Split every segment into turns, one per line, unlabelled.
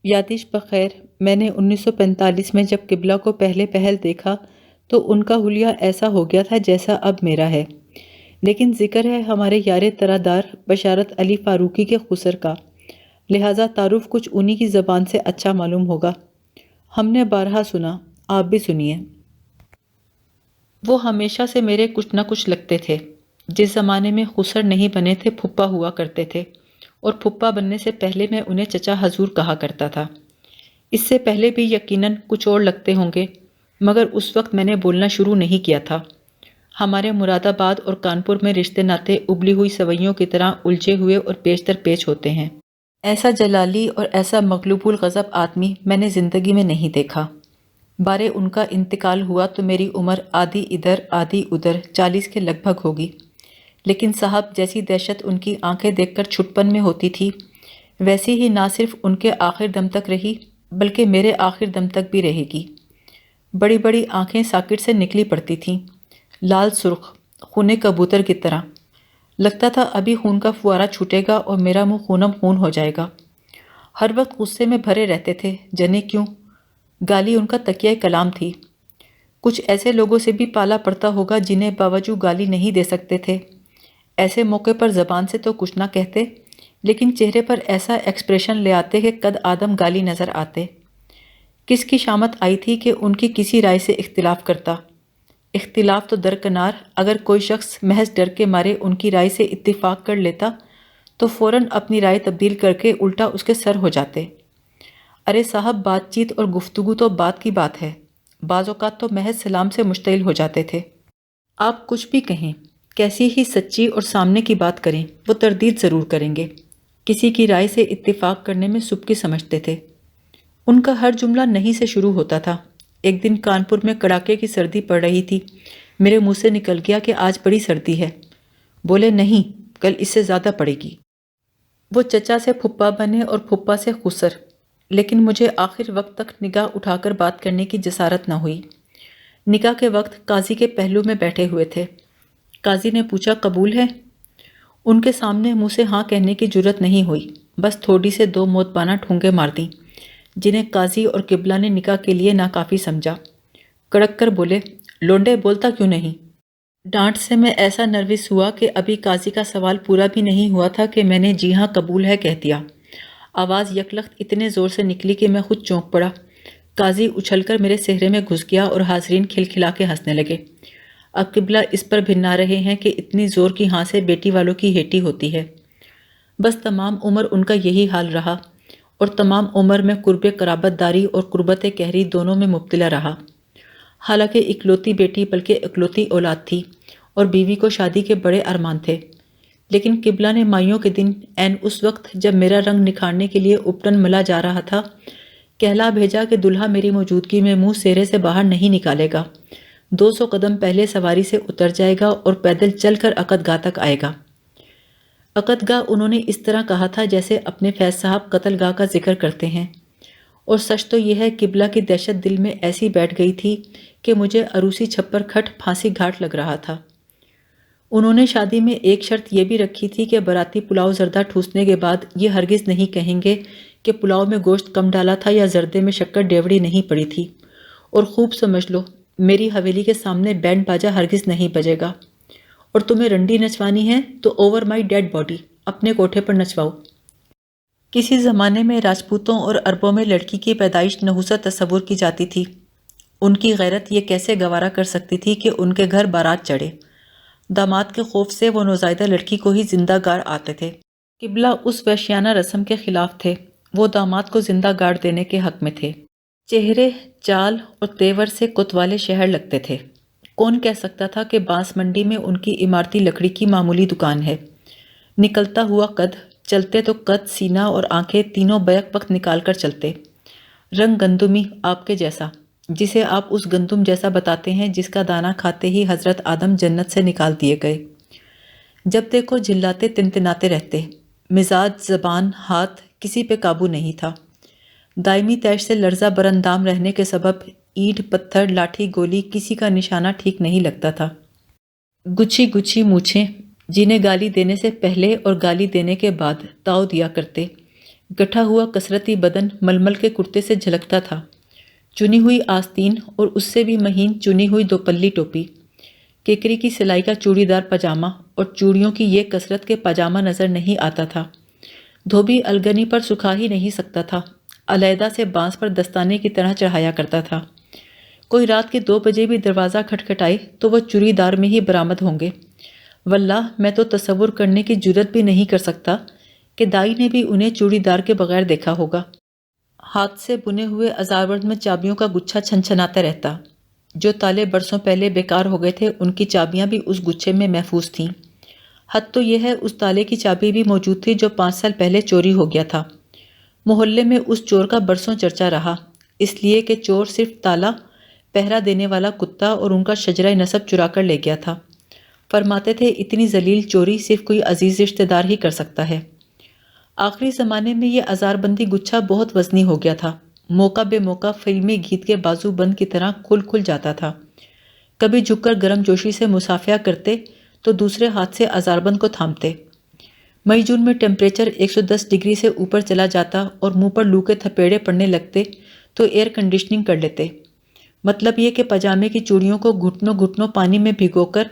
یادش بخیر، میں نے 1945 میں جب قبلہ کو پہلے پہل دیکھا تو ان کا حلیہ ایسا ہو گیا تھا جیسا اب میرا ہے، لیکن ذکر ہے ہمارے یار ترادار بشارت علی فاروقی کے خسر کا، لہٰذا تعارف کچھ انہی کی زبان سے اچھا معلوم ہوگا۔ ہم نے بارہا سنا، آپ بھی سنیے۔ وہ ہمیشہ سے میرے کچھ نہ کچھ لگتے تھے۔ جس زمانے میں خسر نہیں بنے تھے پھپھا ہوا کرتے تھے، اور پھپھا بننے سے پہلے میں انہیں چچا حضور کہا کرتا تھا۔ اس سے پہلے بھی یقیناً کچھ اور لگتے ہوں گے، مگر اس وقت میں نے بولنا شروع نہیں کیا تھا۔ ہمارے مراد آباد اور کانپور میں رشتے ناتے ابلی ہوئی سوئیوں کی طرح الجھے ہوئے اور پیچ در پیچ ہوتے ہیں۔ ایسا جلالی اور ایسا مغلوب الغضب آدمی میں نے زندگی میں نہیں دیکھا۔ بارے ان کا انتقال ہوا تو میری عمر آدھی ادھر آدھی ادھر 40 کے لگ بھگ ہوگی، لیکن صاحب جیسی دہشت ان کی آنکھیں دیکھ کر چھٹپن میں ہوتی تھی، ویسی ہی نہ صرف ان کے آخر دم تک رہی بلکہ میرے آخر دم تک بھی رہے گی۔ بڑی بڑی آنکھیں ساکٹ سے نکلی پڑتی تھیں، لال سرخ، خونے کبوتر کی طرح۔ لگتا تھا ابھی خون کا فوارہ چھوٹے گا اور میرا منہ خونم خون ہو جائے گا۔ ہر وقت غصے میں بھرے رہتے تھے، جنے کیوں؟ گالی ان کا تکیہ کلام تھی۔ کچھ ایسے لوگوں سے بھی پالا پڑتا ہوگا جنہیں باوجود گالی نہیں دے سکتے تھے۔ ایسے موقع پر زبان سے تو کچھ نہ کہتے، لیکن چہرے پر ایسا ایکسپریشن لے آتے کہ قد آدم گالی نظر آتے۔ کس کی شامت آئی تھی کہ ان کی کسی رائے سے اختلاف کرتا؟ اختلاف تو درکنار، اگر کوئی شخص محض ڈر کے مارے ان کی رائے سے اتفاق کر لیتا تو فوراً اپنی رائے تبدیل کر کے الٹا اس کے سر ہو جاتے۔ ارے صاحب، بات چیت اور گفتگو تو بات کی بات ہے، بعض اوقات تو محض سلام سے مشتعل ہو جاتے تھے۔ آپ کچھ بھی کہیں، کیسی ہی سچی اور سامنے کی بات کریں، وہ تردید ضرور کریں گے۔ کسی کی رائے سے اتفاق کرنے میں سبکی سمجھتے تھے۔ ان کا ہر جملہ نہیں سے شروع ہوتا تھا۔ ایک دن کانپور میں کڑاکے کی سردی پڑ رہی تھی، میرے منہ سے نکل گیا کہ آج بڑی سردی ہے۔ بولے نہیں، کل اس سے زیادہ پڑے گی۔ وہ چچا سے پھپھا بنے اور پھپھا سے خسر، لیکن مجھے آخر وقت تک نگاہ اٹھا کر بات کرنے کی جسارت نہ ہوئی۔ نکاح کے وقت قاضی کے پہلو میں بیٹھے ہوئے تھے۔ قاضی نے پوچھا، قبول ہے؟ ان کے سامنے منہ سے ہاں کہنے کی جرت نہیں ہوئی، بس تھوڑی سے دو موتبانہ ٹھونگے مار دیں، جنہیں قاضی اور قبلہ نے نکاح کے لیے ناکافی سمجھا۔ کڑک کر بولے، لونڈے بولتا کیوں نہیں؟ ڈانٹ سے میں ایسا نروس ہوا کہ ابھی قاضی کا سوال پورا بھی نہیں ہوا تھا کہ میں نے جی ہاں قبول ہے کہہ دیا۔ آواز یکلخت اتنے زور سے نکلی کہ میں خود چونک پڑا۔ قاضی اچھل کر میرے چہرے میں گھس گیا اور حاضرین کھلکھلا کے ہنسنے لگے۔ اب قبلہ اس پر بھنا رہے ہیں کہ اتنی زور کی ہاں سے بیٹی والوں کی ہیٹی ہوتی ہے۔ بس تمام عمر ان کا یہی حال رہا، اور تمام عمر میں قرب قرابت داری اور قربت قہری دونوں میں مبتلا رہا۔ حالانکہ اکلوتی بیٹی بلکہ اکلوتی اولاد تھی، اور بیوی کو شادی کے بڑے ارمان تھے، لیکن قبلہ نے مائیوں کے دن عین اس وقت جب میرا رنگ نکھارنے کے لیے اپٹن ملا جا رہا تھا کہلا بھیجا کہ دلہا میری موجودگی میں منہ سیرے سے باہر نہیں نکالے گا، 200 قدم پہلے سواری سے اتر جائے گا اور پیدل چل کر عقد گاہ تک آئے گا۔ عقد گاہ انہوں نے اس طرح کہا تھا جیسے اپنے فیض صاحب قتل گاہ کا ذکر کرتے ہیں، اور سچ تو یہ ہے قبلہ کی دہشت دل میں ایسی بیٹھ گئی تھی کہ مجھے عروسی چھپر کھٹ پھانسی گھاٹ لگ رہا تھا۔ انہوں نے شادی میں ایک شرط یہ بھی رکھی تھی کہ باراتی پلاؤ زردہ ٹھوسنے کے بعد یہ ہرگز نہیں کہیں گے کہ پلاؤ میں گوشت کم ڈالا تھا یا زردے میں شکر ڈیوڑی نہیں پڑی تھی، اور خوب سمجھ لو میری حویلی کے سامنے بینڈ باجا ہرگز نہیں بجے گا، اور تمہیں رنڈی نچوانی ہے تو اوور مائی ڈیڈ باڈی اپنے کوٹھے پر نچواؤ۔ کسی زمانے میں راجپوتوں اور عربوں میں لڑکی کی پیدائش نحوست تصور کی جاتی تھی۔ ان کی غیرت یہ کیسے گوارا کر سکتی تھی کہ ان کے گھر بارات چڑھے؟ داماد کے خوف سے وہ نوزائیدہ لڑکی کو ہی زندہ گاڑ آتے تھے۔ قبلہ اس وحشیانہ رسم کے خلاف تھے، وہ داماد کو زندہ گاڑ دینے کے حق میں تھے۔ چہرے، چال اور تیور سے کوتوالے شہر لگتے تھے۔ کون کہہ سکتا تھا کہ بانس منڈی میں ان کی عمارتی لکڑی کی معمولی دکان ہے؟ نکلتا ہوا قد، چلتے تو قد، سینہ اور آنکھیں تینوں بیک وقت نکال کر چلتے۔ رنگ گندمی آپ کے جیسا، جسے آپ اس گندم جیسا بتاتے ہیں جس کا دانہ کھاتے ہی حضرت آدم جنت سے نکال دیے گئے۔ جب دیکھو جھلاتے تنتناتے رہتے، مزاج، زبان، ہاتھ، کسی پہ قابو نہیں تھا۔ دائمی تیش سے لرزہ براندام رہنے کے سبب اینٹ، پتھر، لاٹھی، گولی کسی کا نشانہ ٹھیک نہیں لگتا تھا۔ گچھی گچھی مونچھیں، جنہیں گالی دینے سے پہلے اور گالی دینے کے بعد تاؤ دیا کرتے، گٹھا ہوا کثرتی بدن ململ کے کرتے سے جھلکتا تھا، چنی ہوئی آستین اور اس سے بھی مہین چنی ہوئی دوپلی ٹوپی، کیکری کی سلائی کا چوڑی دار پاجامہ اور چوڑیوں کی یہ کثرت کے پاجامہ نظر نہیں آتا تھا۔ دھوبی الگنی پر سکھا ہی نہیں سکتا تھا، علیحدہ سے بانس پر دستانے کی طرح چڑھایا کرتا تھا۔ کوئی رات کے 2 بجے بھی دروازہ کھٹکھٹائے تو وہ چوڑی دار میں ہی برآمد ہوں گے۔ واللہ میں تو تصور کرنے کی جرت بھی نہیں کر سکتا کہ دائی نے بھی انہیں چوڑی دار کے بغیر دیکھا ہوگا۔ ہاتھ سے بنے ہوئے ازاربند میں چابیوں کا گچھا چھنچھناتا رہتا۔ جو تالے برسوں پہلے بیکار ہو گئے تھے ان کی چابیاں بھی اس گچھے میں محفوظ تھیں۔ حد تو یہ ہے اس تالے کی چابی بھی موجود تھی جو 5 سال پہلے چوری ہو گیا تھا۔ محلے میں اس چور کا برسوں چرچا رہا، اس لیے کہ چور صرف تالا، پہرا دینے والا کتا اور ان کا شجرہ نسب چرا کر لے گیا تھا۔ فرماتے تھے اتنی ذلیل چوری صرف کوئی عزیز رشتہ دار ہی کر سکتا ہے۔ آخری زمانے میں یہ ازاربندی گچھا بہت وزنی ہو گیا تھا، موقع بے موقع فلمی گیت کے بازو بند کی طرح کھل جاتا تھا۔ کبھی جھک کر گرم جوشی سے مصافحہ کرتے تو دوسرے ہاتھ سے ازاربند کو تھامتے۔ مئی جون میں ٹیمپریچر 110 ڈگری سے اوپر چلا جاتا اور منہ پر لو کے تھپیڑے پڑنے لگتے تو ایئر کنڈیشننگ کر لیتے۔ مطلب یہ کہ پاجامے کی چوڑیوں کو گھٹنوں گھٹنوں پانی میں بھگو کر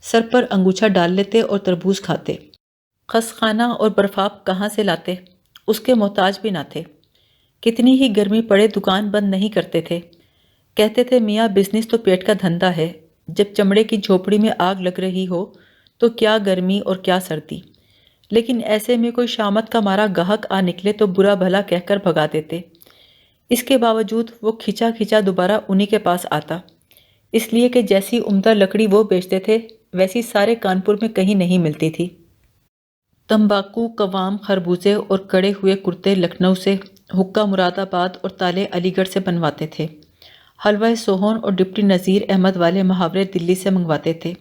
سر پر انگوچھا ڈال لیتے اور تربوز کھاتے۔ خسخانہ اور برفاب کہاں سے لاتے؟ اس کے محتاج بھی نہ تھے۔ کتنی ہی گرمی پڑے دکان بند نہیں کرتے تھے۔ کہتے تھے میاں بزنس تو پیٹ کا دھندا ہے، جب چمڑے کی جھوپڑی میں آگ لگ رہی ہو تو کیا گرمی اور کیا سردی۔ لیکن ایسے میں کوئی شامت کا مارا گاہک آ نکلے تو برا بھلا کہہ کر بھگا دیتے۔ اس کے باوجود وہ کھچا کھچا دوبارہ انہی کے پاس آتا، اس لیے کہ جیسی عمدہ لکڑی وہ بیچتے تھے ویسی سارے کانپور میں کہیں نہیں ملتی تھی۔ تمباکو، قوام، خربوزے اور کڑے ہوئے کرتے لکھنؤ سے، حکا مراد آباد اور تالے علی گڑھ سے بنواتے تھے۔ حلوہ سوہن اور ڈپٹی نذیر احمد والے محاورے دلی سے منگواتے تھے۔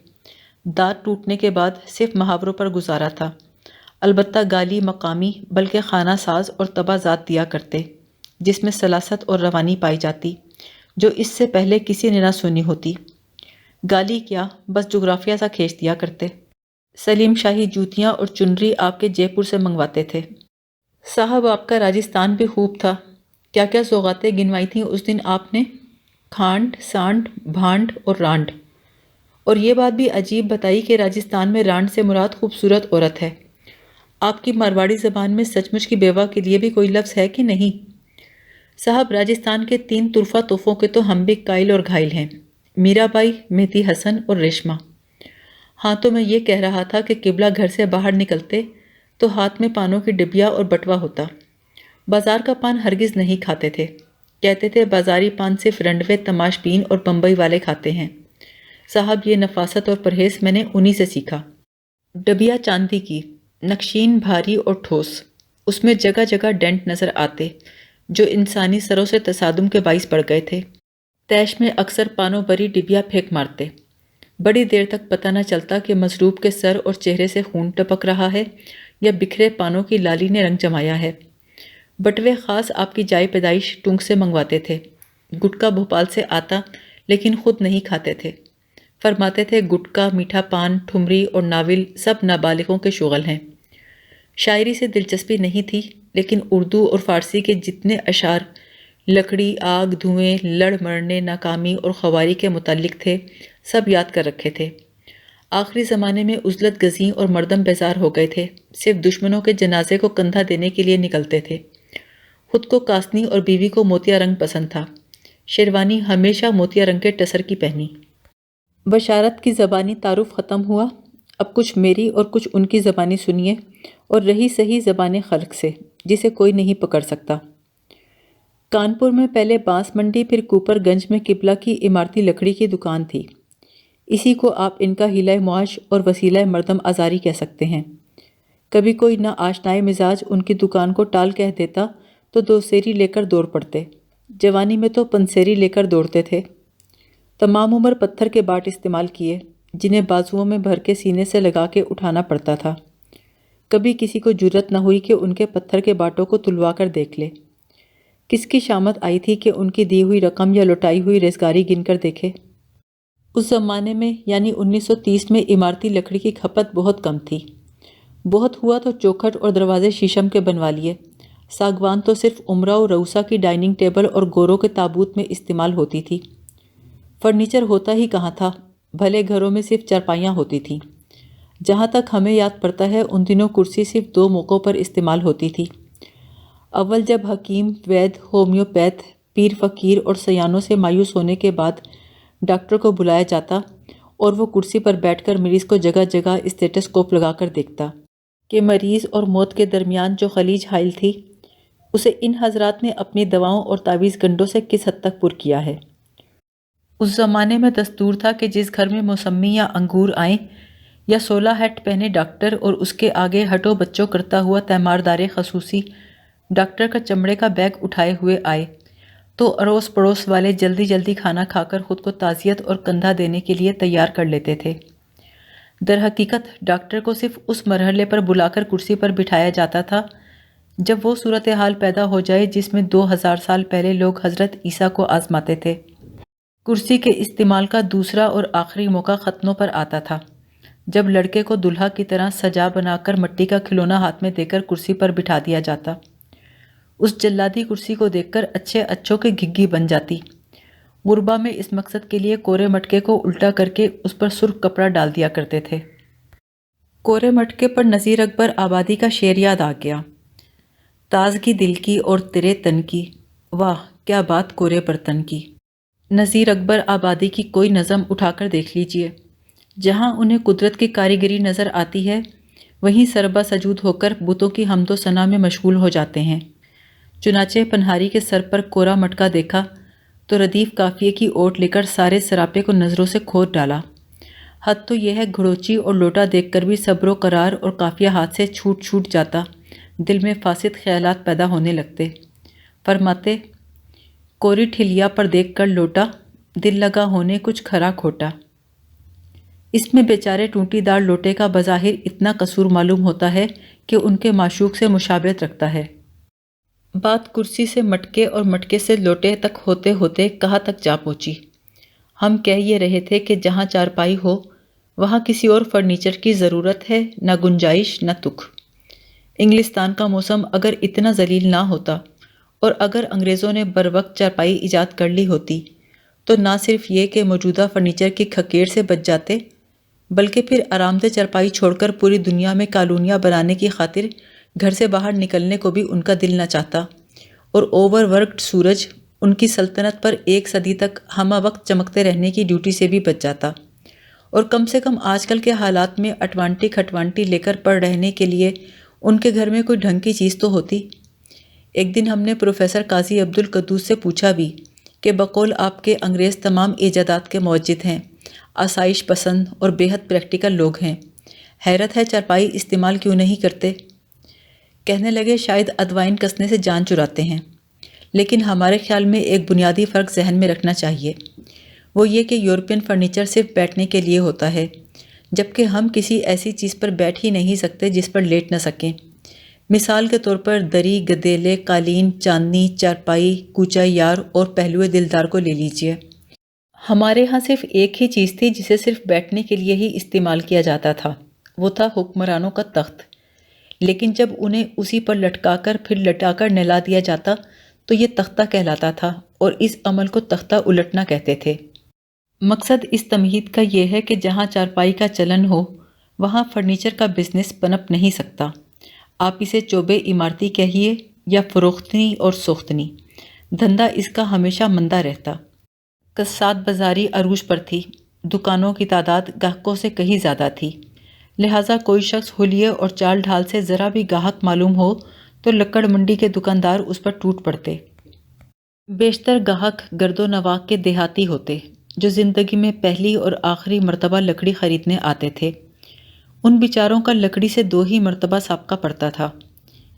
دانت ٹوٹنے کے بعد صرف محاوروں پر گزارا تھا، البتہ گالی مقامی بلکہ خانہ ساز اور طبع ذات دیا کرتے، جس میں سلاست اور روانی پائی جاتی، جو اس سے پہلے کسی نے نہ سنی ہوتی۔ گالی کیا، بس جغرافیہ سا کھینچ دیا کرتے۔ سلیم شاہی جوتیاں اور چنری آپ کے جے پور سے منگواتے تھے۔ صاحب آپ کا راجستھان بھی خوب تھا، کیا کیا سوغاتیں گنوائی تھیں اس دن آپ نے؟ کھانڈ، سانڈ، بھانڈ اور رانڈ۔ اور یہ بات بھی عجیب بتائی کہ راجستھان میں رانڈ سے مراد خوبصورت عورت ہے۔ آپ کی مارواڑی زبان میں سچ مچ کی بیوہ کے لیے بھی کوئی لفظ ہے کہ نہیں؟ صاحب راجستھان کے 3 طرفہ توفوں کے تو ہم بھی قائل اور گھائل ہیں، میرا بائی، مہدی حسن اور ریشمہ۔ ہاں تو میں یہ کہہ رہا تھا کہ قبلہ گھر سے باہر نکلتے تو ہاتھ میں پانوں کی ڈبیا اور بٹوا ہوتا۔ بازار کا پان ہرگز نہیں کھاتے تھے، کہتے تھے بازاری پان صرف رنڈوے، تماش بین اور بمبئی والے کھاتے ہیں۔ صاحب یہ نفاست اور پرہیز میں نے انہی سے سیکھا۔ ڈبیا چاندی کی، نقشین، بھاری اور ٹھوس، اس میں جگہ جگہ ڈینٹ نظر آتے جو انسانی سروں سے تصادم کے باعث پڑ گئے تھے۔ تیش میں اکثر پانوں بری ڈبیا پھینک مارتے، بڑی دیر تک پتہ نہ چلتا کہ مضروب کے سر اور چہرے سے خون ٹپک رہا ہے یا بکھرے پانوں کی لالی نے رنگ جمایا ہے۔ بٹوے خاص آپ کی جائے پیدائش ٹونک سے منگواتے تھے۔ گٹکا بھوپال سے آتا لیکن خود نہیں کھاتے تھے۔ فرماتے تھے گٹکا، میٹھا پان، ٹھمری اور ناول سب نابالغوں کے شغل ہیں۔ شاعری سے دلچسپی نہیں تھی، لیکن اردو اور فارسی کے جتنے اشعار لکڑی، آگ، دھوئیں، لڑ مرنے، ناکامی اور خواری کے متعلق تھے سب یاد کر رکھے تھے۔ آخری زمانے میں عزلت گزین اور مردم بیزار ہو گئے تھے، صرف دشمنوں کے جنازے کو کندھا دینے کے لیے نکلتے تھے۔ خود کو کاسنی اور بیوی کو موتیا رنگ پسند تھا، شیروانی ہمیشہ موتیا رنگ کے ٹسر کی پہنی۔ بشارت کی زبانی تعارف ختم ہوا، اب کچھ میری اور کچھ ان کی زبانی سنیے، اور رہی صحیح زبان خلق سے جسے کوئی نہیں پکڑ سکتا۔ کانپور میں پہلے بانس منڈی پھر کوپر گنج میں قبلہ کی عمارتی لکڑی کی دکان تھی، اسی کو آپ ان کا حیلہ معاش اور وسیلہ مردم آزاری کہہ سکتے ہیں۔ کبھی کوئی نہ آشنائے مزاج ان کی دکان کو ٹال کہہ دیتا تو 2 سیری لے کر دوڑ پڑتے، جوانی میں تو 5 سیری لے کر دوڑتے تھے۔ تمام عمر پتھر کے باٹ استعمال کیے، جنہیں بازوؤں میں بھر کے سینے سے لگا کے اٹھانا پڑتا تھا۔ کبھی کسی کو جرت نہ ہوئی کہ ان کے پتھر کے باٹوں کو تلوا کر دیکھ لے۔ کس کی شامت آئی تھی کہ ان کی دی ہوئی رقم یا لوٹائی ہوئی ریزگاری گن کر دیکھے؟ اس زمانے میں یعنی 1930 میں عمارتی لکڑی کی کھپت بہت کم تھی۔ بہت ہوا تو چوکھٹ اور دروازے شیشم کے بنوا لیے، ساگوان تو صرف امراء و رؤسا کی ڈائننگ ٹیبل اور گوروں کے تابوت میں استعمال ہوتی تھی۔ فرنیچر ہوتا ہی کہاں تھا، بھلے گھروں میں صرف چارپائیاں ہوتی تھیں۔ جہاں تک ہمیں یاد پڑتا ہے ان دنوں کرسی صرف 2 موقعوں پر استعمال ہوتی تھی۔ اول جب حکیم، وید، ہومیوپیتھ، پیر فقیر اور سیانوں سے مایوس ہونے کے بعد ڈاکٹر کو بلایا جاتا اور وہ کرسی پر بیٹھ کر مریض کو جگہ جگہ اسٹیٹسکوپ لگا کر دیکھتا کہ مریض اور موت کے درمیان جو خلیج حائل تھی اسے ان حضرات نے اپنی دواؤں اور تعویذ گنڈوں سے کس حد تک پر کیا ہے۔ اس زمانے میں دستور تھا کہ جس گھر میں موسمی یا انگور آئیں یا 16 ہیٹ پہنے ڈاکٹر اور اس کے آگے ہٹو بچوں کرتا ہوا تیماردار خصوصی ڈاکٹر کا چمڑے کا بیگ اٹھائے ہوئے آئے تو اڑوس پڑوس والے جلدی جلدی کھانا کھا کر خود کو تعزیت اور کندھا دینے کے لیے تیار کر لیتے تھے۔ در حقیقت ڈاکٹر کو صرف اس مرحلے پر بلا کر کرسی پر بٹھایا جاتا تھا جب وہ صورتحال پیدا ہو جائے جس میں 2000 سال پہلے لوگ حضرت عیسیٰ کو آزماتے تھے۔ کرسی کے استعمال کا دوسرا اور آخری موقع ختنوں پر آتا تھا، جب لڑکے کو دلہا کی طرح سجا بنا کر مٹی کا کھلونا ہاتھ میں دے کر کرسی پر بٹھا دیا جاتا۔ اس جلادی کرسی کو دیکھ کر اچھے اچھوں کی گھگی بن جاتی۔ غربا میں اس مقصد کے لیے کورے مٹکے کو الٹا کر کے اس پر سرخ کپڑا ڈال دیا کرتے تھے۔ کورے مٹکے پر نذیر اکبر آبادی کا شعر یاد آ گیا: تازگی دل کی اور تیرے تن کی، واہ کیا بات کورے برتن کی۔ نذیر اکبر آبادی کی کوئی نظم اٹھا کر دیکھ لیجئے، جہاں انہیں قدرت کی کاریگری نظر آتی ہے وہیں سربا سجود ہو کر بتوں کی حمد و ثنا میں مشغول ہو جاتے ہیں۔ چنانچہ پنہاری کے سر پر کورا مٹکا دیکھا تو ردیف قافیے کی اوٹ لے کر سارے سراپے کو نظروں سے کھود ڈالا۔ حد تو یہ ہے گھڑوچی اور لوٹا دیکھ کر بھی صبر و قرار اور قافیہ ہاتھ سے چھوٹ جاتا، دل میں فاسد خیالات پیدا ہونے لگتے۔ فرماتے: کوری ٹھلیا پر دیکھ کر لوٹا، دل لگا ہونے کچھ کھرا کھوٹا۔ اس میں بیچارے ٹونٹی دار لوٹے کا بظاہر اتنا قصور معلوم ہوتا ہے کہ ان کے معشوق سے مشابہت رکھتا ہے۔ بات کرسی سے مٹکے اور مٹکے سے لوٹے تک ہوتے ہوتے کہاں تک جا پہنچی؟ ہم کہہ یہ رہے تھے کہ جہاں چارپائی ہو وہاں کسی اور فرنیچر کی ضرورت ہے، نہ گنجائش نہ تک۔ انگلستان کا موسم اگر اتنا ذلیل نہ ہوتا اور اگر انگریزوں نے بروقت چارپائی ایجاد کر لی ہوتی تو نہ صرف یہ کہ موجودہ فرنیچر کی کھکیڑ سے بچ جاتے، بلکہ پھر آرام دہ چارپائی چھوڑ کر پوری دنیا میں کالونیاں بنانے کی خاطر گھر سے باہر نکلنے کو بھی ان کا دل نہ چاہتا، اور اوور ورکڈ سورج ان کی سلطنت پر 1 صدی تک ہمہ وقت چمکتے رہنے کی ڈیوٹی سے بھی بچ جاتا، اور کم سے کم آج کل کے حالات میں اٹوانٹی کھٹوانٹی لے کر پڑ رہنے کے لیے ان کے گھر میں کوئی ڈھنگ کی چیز تو ہوتی۔ ایک دن ہم نے پروفیسر قاضی عبدالقدوس سے پوچھا بھی کہ بقول آپ کے انگریز تمام ایجادات کے موجد ہیں، آسائش پسند اور بے حد پریکٹیکل لوگ ہیں، حیرت ہے چارپائی استعمال کیوں نہیں کرتے؟ کہنے لگے شاید ادوائن کسنے سے جان چراتے ہیں، لیکن ہمارے خیال میں ایک بنیادی فرق ذہن میں رکھنا چاہیے، وہ یہ کہ یورپین فرنیچر صرف بیٹھنے کے لیے ہوتا ہے، جبکہ ہم کسی ایسی چیز پر بیٹھ ہی نہیں سکتے جس پر لیٹ نہ سکیں۔ مثال کے طور پر دری، گدیلے، قالین، چاندنی، چارپائی، کوچہ یار اور پہلوئے دلدار کو لے لیجئے۔ ہمارے ہاں صرف ایک ہی چیز تھی جسے صرف بیٹھنے کے لیے ہی استعمال کیا جاتا تھا، وہ تھا حکمرانوں کا تخت، لیکن جب انہیں اسی پر لٹکا کر پھر لٹا کر نہلا دیا جاتا تو یہ تختہ کہلاتا تھا، اور اس عمل کو تختہ الٹنا کہتے تھے۔ مقصد اس تمہید کا یہ ہے کہ جہاں چارپائی کا چلن ہو وہاں فرنیچر کا بزنس پنپ نہیں سکتا، آپ اسے چوبے عمارتی کہیے یا فروختنی اور سوختنی، دھندا اس کا ہمیشہ مندہ رہتا۔ کساد بازاری عروج پر تھی، دکانوں کی تعداد گاہکوں سے کہیں زیادہ تھی، لہٰذا کوئی شخص حلیے اور چال ڈھال سے ذرا بھی گاہک معلوم ہو تو لکڑ منڈی کے دکاندار اس پر ٹوٹ پڑتے۔ بیشتر گاہک گرد و نواح کے دیہاتی ہوتے جو زندگی میں پہلی اور آخری مرتبہ لکڑی خریدنے آتے تھے۔ ان بیچاروں کا لکڑی سے 2 ہی مرتبہ سابقہ پڑتا تھا،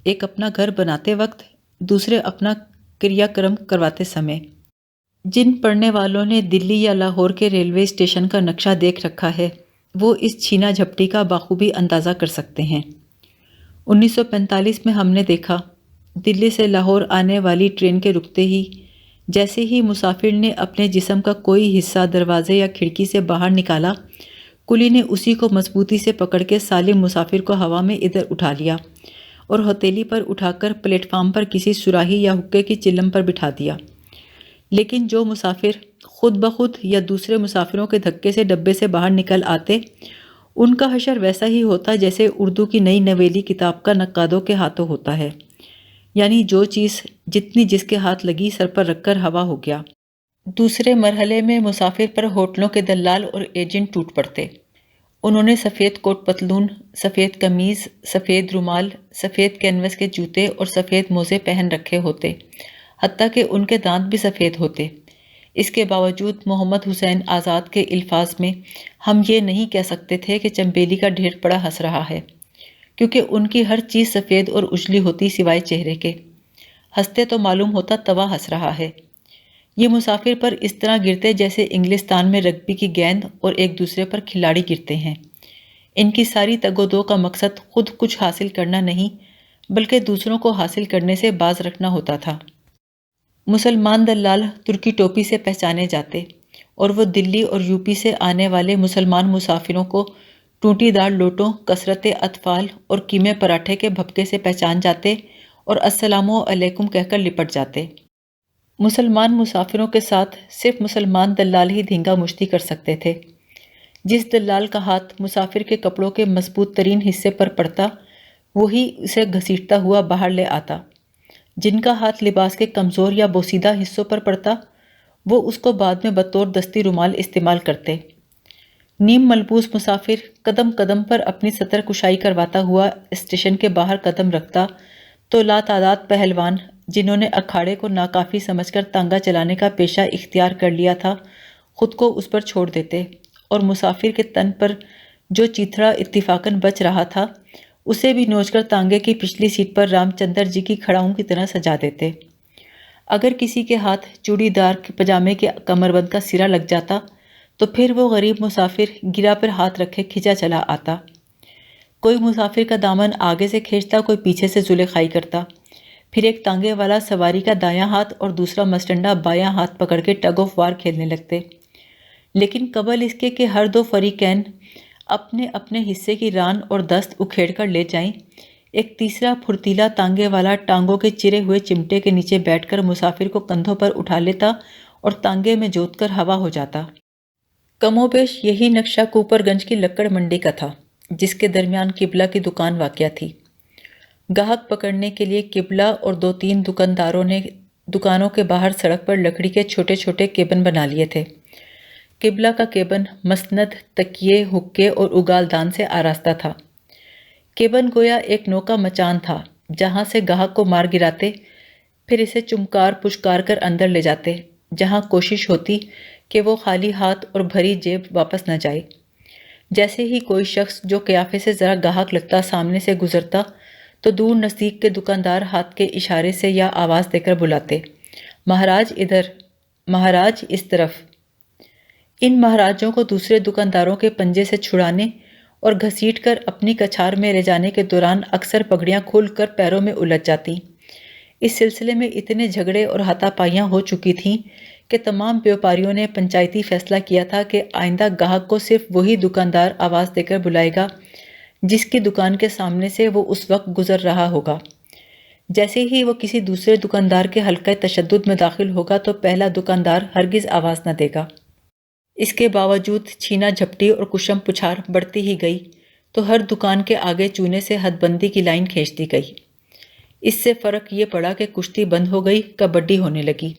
ایک اپنا گھر بناتے وقت، دوسرے اپنا کریا کرم کرواتے سمے۔ جن پڑھنے والوں نے دلی یا لاہور کے ریلوے اسٹیشن کا نقشہ دیکھ رکھا ہے وہ اس چھینا جھپٹی کا بخوبی اندازہ کر سکتے ہیں۔ 1945 میں ہم نے دیکھا، دلی سے لاہور آنے والی ٹرین کے رکتے ہی جیسے ہی مسافر نے اپنے جسم کا کوئی حصہ دروازے یا کھڑکی سے باہر نکالا، کلی نے اسی کو مضبوطی سے پکڑ کے سالم مسافر کو ہوا میں ادھر اٹھا لیا اور ہتھیلی پر اٹھا کر پلیٹ فارم پر کسی سراہی یا حقے کی چلم پر بٹھا دیا۔ لیکن جو مسافر خود بخود یا دوسرے مسافروں کے دھکے سے ڈبے سے باہر نکل آتے، ان کا حشر ویسا ہی ہوتا جیسے اردو کی نئی نویلی کتاب کا نقادوں کے ہاتھوں ہوتا ہے، یعنی جو چیز جتنی جس کے ہاتھ لگی سر پر رکھ کر ہوا ہو گیا۔ دوسرے مرحلے میں مسافر پر ہوٹلوں کے دلال اور ایجنٹ ٹوٹ پڑتے۔ انہوں نے سفید کوٹ پتلون، سفید قمیض، سفید رومال، سفید کینوس کے جوتے اور سفید موزے پہن رکھے ہوتے، حتیٰ کہ ان کے دانت بھی سفید ہوتے۔ اس کے باوجود محمد حسین آزاد کے الفاظ میں ہم یہ نہیں کہہ سکتے تھے کہ چمبیلی کا ڈھیر پڑا ہنس رہا ہے، کیونکہ ان کی ہر چیز سفید اور اجلی ہوتی سوائے چہرے کے۔ ہنستے تو معلوم ہوتا توا ہنس رہا ہے۔ یہ مسافر پر اس طرح گرتے جیسے انگلستان میں رگبی کی گیند اور ایک دوسرے پر کھلاڑی گرتے ہیں۔ ان کی ساری تگ و دو کا مقصد خود کچھ حاصل کرنا نہیں، بلکہ دوسروں کو حاصل کرنے سے باز رکھنا ہوتا تھا۔ مسلمان دلال ترکی ٹوپی سے پہچانے جاتے، اور وہ دلی اور یوپی سے آنے والے مسلمان مسافروں کو ٹوٹی دار لوٹوں، کثرت اطفال اور کیمے پراٹھے کے بھپکے سے پہچان جاتے اور السلام علیکم کہہ کر لپٹ جاتے۔ مسلمان مسافروں کے ساتھ صرف مسلمان دلال ہی دھینگا مشتی کر سکتے تھے۔ جس دلال کا ہاتھ مسافر کے کپڑوں کے مضبوط ترین حصے پر پڑتا، وہی اسے گھسیٹتا ہوا باہر لے آتا۔ جن کا ہاتھ لباس کے کمزور یا بوسیدہ حصوں پر پڑتا، وہ اس کو بعد میں بطور دستی رومال استعمال کرتے۔ نیم ملبوس مسافر قدم قدم پر اپنی سطر کشائی کرواتا ہوا اسٹیشن کے باہر قدم رکھتا تو لاتعداد پہلوان، جنہوں نے اکھاڑے کو ناکافی سمجھ کر تانگا چلانے کا پیشہ اختیار کر لیا تھا، خود کو اس پر چھوڑ دیتے اور مسافر کے تن پر جو چیتھڑا اتفاقاً بچ رہا تھا، اسے بھی نوچ کر تانگے کی پچھلی سیٹ پر رام چندر جی کی کھڑاؤں کی طرح سجا دیتے۔ اگر کسی کے ہاتھ چوڑی دار پجامے کے کمربند کا سرا لگ جاتا تو پھر وہ غریب مسافر گرا پر ہاتھ رکھے کھنچا چلا آتا۔ کوئی مسافر کا دامن آگے سے کھینچتا، کوئی پیچھے سے زلیخائی کرتا، پھر ایک تانگے والا سواری کا دایاں ہاتھ اور دوسرا مسٹنڈا بایاں ہاتھ پکڑ کے ٹگ آف وار کھیلنے لگتے۔ لیکن قبل اس کے کہ ہر دو فریقین اپنے اپنے حصے کی ران اور دست اکھیڑ کر لے جائیں، ایک تیسرا پھرتیلا تانگے والا ٹانگوں کے چرے ہوئے چمٹے کے نیچے بیٹھ کر مسافر کو کندھوں پر اٹھا لیتا اور تانگے میں جوت کر ہوا ہو جاتا۔ کم و بیش یہی نقشہ کوپر گنج کی لکڑ منڈی کا تھا، جس کے درمیان قبلہ کی دکان واقع تھی۔ گاہک پکڑنے کے لیے قبلہ اور دو تین دکانداروں نے دکانوں کے باہر سڑک پر لکڑی کے چھوٹے چھوٹے کیبن بنا لیے تھے۔ قبلہ کا کیبن مسند، تکیے، حقے اور اگال دان سے آراستہ تھا۔ کیبن گویا ایک نوکا مچان تھا، جہاں سے گاہک کو مار گراتے، پھر اسے چمکار پچکار کر اندر لے جاتے، جہاں کوشش ہوتی کہ وہ خالی ہاتھ اور بھری جیب واپس نہ جائے۔ جیسے ہی کوئی شخص جو قیافے سے ذرا گاہک لگتا سامنے سے گزرتا تو دور نزدیک کے دکاندار ہاتھ کے اشارے سے یا آواز دے کر بلاتے، مہاراج ادھر، مہاراج اس طرف۔ ان مہاراجوں کو دوسرے دکانداروں کے پنجے سے چھڑانے اور گھسیٹ کر اپنی کچھار میں لے جانے کے دوران اکثر پگڑیاں کھل کر پیروں میں الجھ جاتی۔ اس سلسلے میں اتنے جھگڑے اور ہاتھا پائیاں ہو چکی تھیں کہ تمام بیوپاریوں نے پنچایتی فیصلہ کیا تھا کہ آئندہ گاہک کو صرف وہی دکاندار آواز دے کر بلائے گا جس کی دکان کے سامنے سے وہ اس وقت گزر رہا ہوگا۔ جیسے ہی وہ کسی دوسرے دکاندار کے حلقہ تشدد میں داخل ہوگا تو پہلا دکاندار ہرگز آواز نہ دے گا۔ اس کے باوجود چھینا جھپٹی اور کشم پچھار بڑھتی ہی گئی تو ہر دکان کے آگے چونے سے حد بندی کی لائن کھینچ دی گئی۔ اس سے فرق یہ پڑا کہ کشتی بند ہو گئی، کبڈی ہونے لگی۔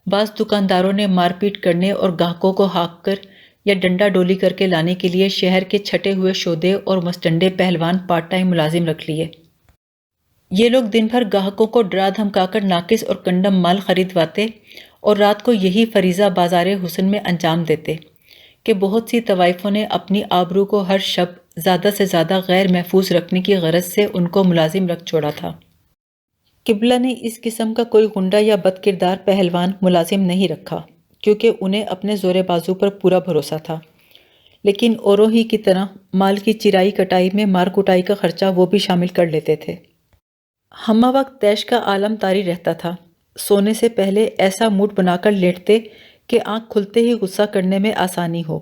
بعض دکانداروں نے مار پیٹ کرنے اور گاہکوں کو ہانک کر یا ڈنڈا ڈولی کر کے لانے کے لیے شہر کے چھٹے ہوئے شودے اور مسٹنڈے پہلوان پارٹ ٹائم ملازم رکھ لیے۔ یہ لوگ دن بھر گاہکوں کو ڈرا دھمکا کر ناقص اور کنڈم مال خریدواتے اور رات کو یہی فریضہ بازار حسن میں انجام دیتے کہ بہت سی طوائفوں نے اپنی آبرو کو ہر شب زیادہ سے زیادہ غیر محفوظ رکھنے کی غرض سے ان کو ملازم رکھ چھوڑا تھا۔ قبلہ نے اس قسم کا کوئی غنڈہ یا بد کردار پہلوان ملازم نہیں رکھا، کیونکہ انہیں اپنے زور بازو پر پورا بھروسہ تھا، لیکن اوروں ہی کی طرح مال کی چرائی کٹائی میں مار کٹائی کا خرچہ وہ بھی شامل کر لیتے تھے۔ ہمہ وقت تیش کا عالم طاری رہتا تھا۔ سونے سے پہلے ایسا موڈ بنا کر لیٹتے کہ آنکھ کھلتے ہی غصہ کرنے میں آسانی ہو۔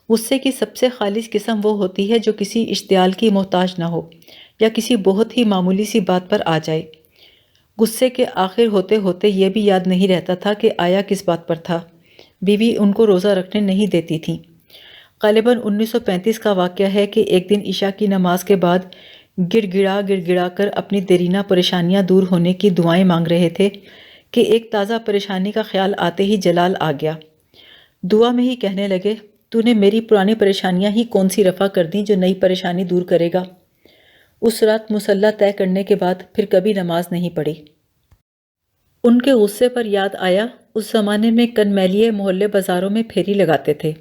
غصے کی سب سے خالص قسم وہ ہوتی ہے جو کسی اشتعال کی محتاج نہ ہو، یا کسی بہت ہی معمولی سی بات پر آ جائے۔ غصے کے آخر ہوتے ہوتے یہ بھی یاد نہیں رہتا تھا کہ آیا کس بات پر تھا۔ بیوی ان کو روزہ رکھنے نہیں دیتی تھی۔ غالباً 1935 کا واقعہ ہے کہ ایک دن عشاء کی نماز کے بعد گڑ گڑا کر اپنی دیرینہ پریشانیاں دور ہونے کی دعائیں مانگ رہے تھے کہ ایک تازہ پریشانی کا خیال آتے ہی جلال آ گیا۔ دعا میں ہی کہنے لگے، تو نے میری پرانی پریشانیاں ہی کون سی رفع کر دیں جو نئی پریشانی دور کرے گا۔ اس رات مصلی طے کرنے کے بعد پھر کبھی نماز نہیں پڑھی۔ ان کے غصے پر یاد آیا، اس زمانے میں کن میلیے محلے بازاروں میں پھیری لگاتے تھے۔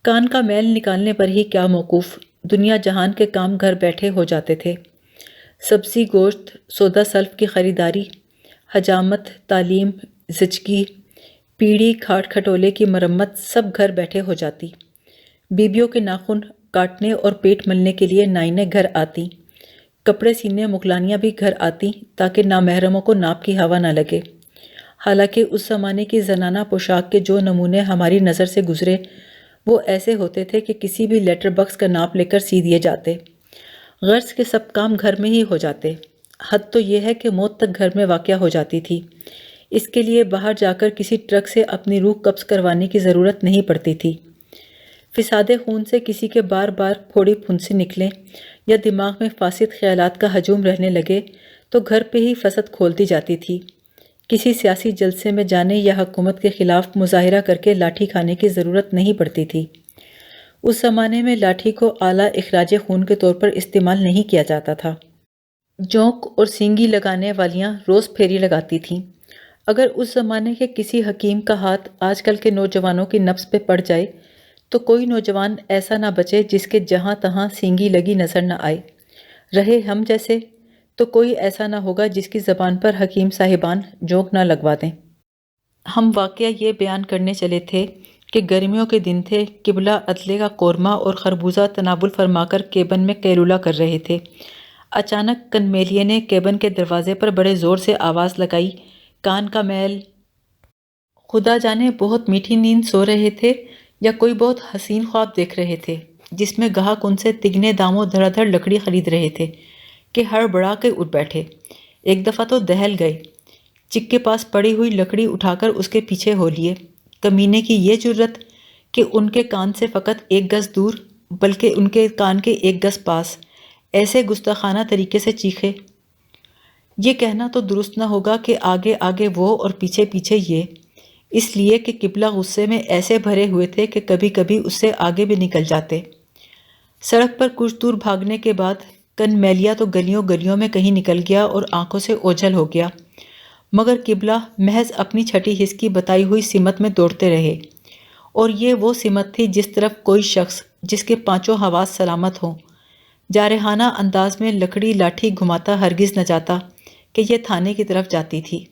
کان کا میل نکالنے پر ہی کیا موقوف، دنیا جہان کے کام گھر بیٹھے ہو جاتے تھے۔ سبزی، گوشت، سودا سلف کی خریداری، حجامت، تعلیم، زچگی، پیڑھی کھاٹ کھٹولے کی مرمت سب گھر بیٹھے ہو جاتی۔ بیبیوں کے ناخن کاٹنے اور پیٹ ملنے کے لیے نائنیں گھر آتی، کپڑے سینے مغلانیاں بھی گھر آتی تاکہ نامحرموں کو ناپ کی ہوا نہ لگے۔ حالانکہ اس زمانے کی زنانہ پوشاک کے جو نمونے ہماری نظر سے گزرے وہ ایسے ہوتے تھے کہ کسی بھی لیٹر باکس کا ناپ لے کر سی دیے جاتے۔ غرض کے سب کام گھر میں ہی ہو جاتے۔ حد تو یہ ہے کہ موت تک گھر میں واقع ہو جاتی تھی۔ اس کے لیے باہر جا کر کسی ٹرک سے اپنی روح قبض کروانے کی ضرورت نہیں پڑتی تھی۔ فساد خون سے کسی کے بار بار پھوڑی پھنسی نکلیں یا دماغ میں فاسد خیالات کا ہجوم رہنے لگے تو گھر پہ ہی فسد کھولتی جاتی تھی۔ کسی سیاسی جلسے میں جانے یا حکومت کے خلاف مظاہرہ کر کے لاٹھی کھانے کی ضرورت نہیں پڑتی تھی۔ اس زمانے میں لاٹھی کو اعلیٰ اخراج خون کے طور پر استعمال نہیں کیا جاتا تھا۔ جونک اور سینگی لگانے والیاں روز پھیری لگاتی تھیں۔ اگر اس زمانے کے کسی حکیم کا ہاتھ آج کل کے نوجوانوں کی نبض پہ پڑ جائے تو کوئی نوجوان ایسا نہ بچے جس کے جہاں تہاں سینگی لگی نظر نہ آئے۔ رہے ہم جیسے تو کوئی ایسا نہ ہوگا جس کی زبان پر حکیم صاحبان جونک نہ لگوا دیں۔ ہم واقعہ یہ بیان کرنے چلے تھے کہ گرمیوں کے دن تھے، قبلہ عدلے کا قورمہ اور خربوزہ تناول فرما کر کیبن میں قیلولہ کر رہے تھے۔ اچانک کن میلیے نے کیبن کے دروازے پر بڑے زور سے آواز لگائی، کان کا میل۔ خدا جانے بہت میٹھی نیند سو رہے تھے یا کوئی بہت حسین خواب دیکھ رہے تھے جس میں گاہک ان سے تگنے داموں دھڑا دھڑ لکڑی خرید رہے تھے کہ ہڑبڑا کے اٹھ بیٹھے۔ ایک دفعہ تو دہل گئے، چک کے پاس پڑی ہوئی لکڑی اٹھا کر اس کے پیچھے ہو لیے۔ کمینے کی یہ جرت کہ ان کے کان سے فقط 1 گز دور بلکہ ان کے کان کے 1 گز پاس ایسے گستاخانہ طریقے سے چیخے۔ یہ کہنا تو درست نہ ہوگا کہ آگے آگے وہ اور پیچھے پیچھے یہ، اس لیے کہ قبلہ غصے میں ایسے بھرے ہوئے تھے کہ کبھی کبھی اس سے آگے بھی نکل جاتے۔ سڑک پر کچھ دور بھاگنے کے بعد کن میلیا تو گلیوں گلیوں میں کہیں نکل گیا اور آنکھوں سے اوجھل ہو گیا، مگر قبلہ محض اپنی چھٹی حس کی بتائی ہوئی سمت میں دوڑتے رہے، اور یہ وہ سمت تھی جس طرف کوئی شخص جس کے 5 حواس سلامت ہوں جارحانہ انداز میں لکڑی لاٹھی گھماتا ہرگز نہ جاتا کہ یہ تھانے کی طرف جاتی تھی۔